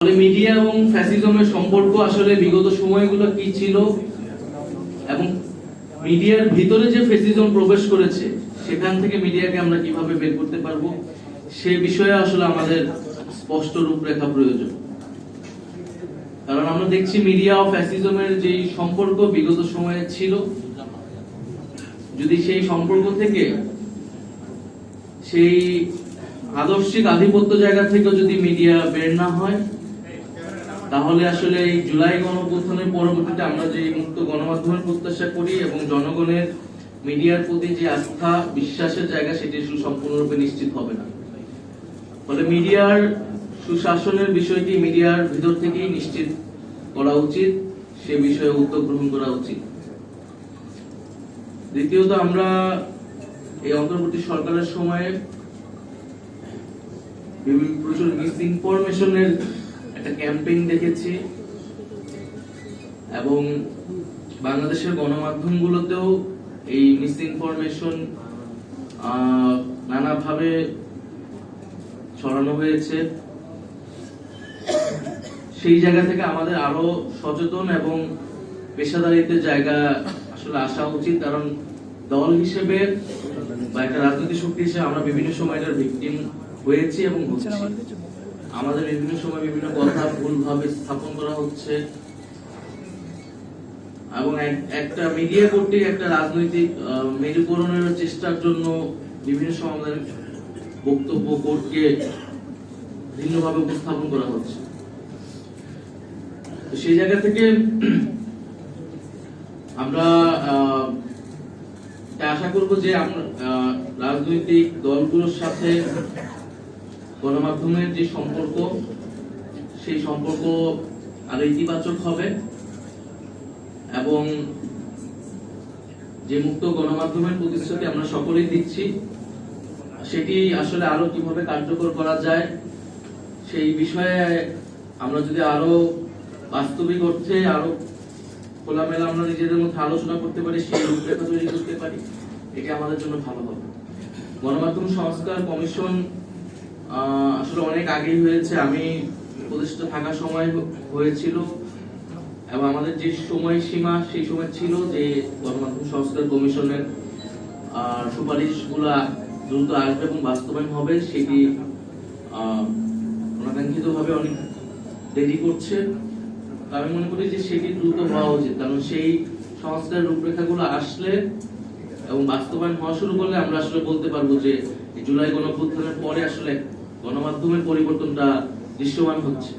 Media এবং ফ্যাসিজমের সম্পর্ক আসলে বিগত সময়গুলো কি ছিল এবং মিডিয়ার ভিতরে যে ফ্যাসিজম প্রবেশ করেছে সেখান থেকে মিডিয়াকে আমরা কিভাবে বের করতে পারবো সে বিষয়ে আসলে আমাদের স্পষ্ট রূপরেখা প্রয়োজন। কারণ আমরা দেখছি মিডিয়া ও ফ্যাসিজমের যে সম্পর্ক বিগত সময়ে ছিল, যদি সেই সম্পর্ক থেকে সেই আদর্শিক আধিপত্য জায়গা থেকে যদি মিডিয়া বের না হয়, তাহলে আসলে এই জুলাই গণঅভ্যুত্থানের পরবর্তীতে আমরা যে মুক্ত গণমাধ্যমের প্রত্যাশা করি এবং জনগণের মিডিয়ার প্রতি যে আস্থা বিশ্বাসের জায়গা সেটি সম্পূর্ণরূপে নিশ্চিত হবে না। ফলে মিডিয়ার সুশাসনের বিষয়টি মিডিয়ার ভিতর থেকেই নিশ্চিত করা উচিত, সে বিষয়ে উদ্যোগ গ্রহণ করা উচিত। দ্বিতীয়ত, আমরা এই অন্তর্বর্তী সরকারের সময়ে প্রচুর মিস ইনফরমেশনের একটা ক্যাম্পেইন দেখেছি এবং বাংলাদেশের গণমাধ্যমগুলোতেও এই মিস ইনফরমেশন নানাভাবে ছড়ানো হয়েছে। সেই জায়গা থেকে আমাদের আরো সচেতন এবং পেশাদারিত্বের জায়গা আসলে আসা উচিত। কারণ দল হিসেবে বা একটা রাজনৈতিক শক্তি হিসেবে আমরা বিভিন্ন সময় এটার ভিকটিম হয়েছি এবং আমাদের বিভিন্ন সময় বিভিন্ন কথা ভুলভাবে স্থাপন করা হচ্ছে এবং একটা মিডিয়া কর্তৃক একটা রাজনৈতিক মেরুকরণের চেষ্টার জন্য বিভিন্ন সময় আমাদের বক্তব্য কোর্টকে ভিন্নভাবে উপস্থাপন করা হচ্ছে। সেই জায়গা থেকে আমরা আশা করব যে আমরা রাজনৈতিক দলগুলোর সাথে গণমাধ্যমের যে সম্পর্ক সেই সম্পর্ক আরো ইতিবাচক হবে এবং যে মুক্ত গণমাধ্যমের প্রতিশ্রুতি আমরা সকলেই দিচ্ছি সেটি আসলে আরো কিভাবে কার্যকর করা যায় সেই বিষয়ে আমরা যদি আরো বাস্তবিক অর্থে আরো খোলামেলা আমরা নিজেদের মধ্যে আলোচনা করতে পারি, সেই রূপরেখা তৈরি করতে পারি, এটি আমাদের জন্য ভালো হবে। গণমাধ্যম সংস্কার কমিশন আসলে অনেক আগেই হয়েছে, আমি উপদেষ্টা থাকার সময় হয়েছিল এবং আমাদের যে সময়সীমা সেই সময় ছিল যে গণমাধ্যম সংস্কার কমিশনের সুপারিশগুলো দ্রুত আসবে এবং বাস্তবায়ন হবে, সেটি অনাকাঙ্ক্ষিতভাবে অনেক দেরি করছে। আমি মনে করি যে সেটি দ্রুত হওয়া উচিত, কারণ সেই সংস্কার রূপরেখাগুলো আসলে এবং বাস্তবায়ন হওয়া শুরু করলে আমরা আসলে বলতে পারবো যে জুলাই গণঅভ্যুত্থানের পরে আসলে গণমাধ্যমের পরিবর্তনটা দৃশ্যমান হচ্ছে।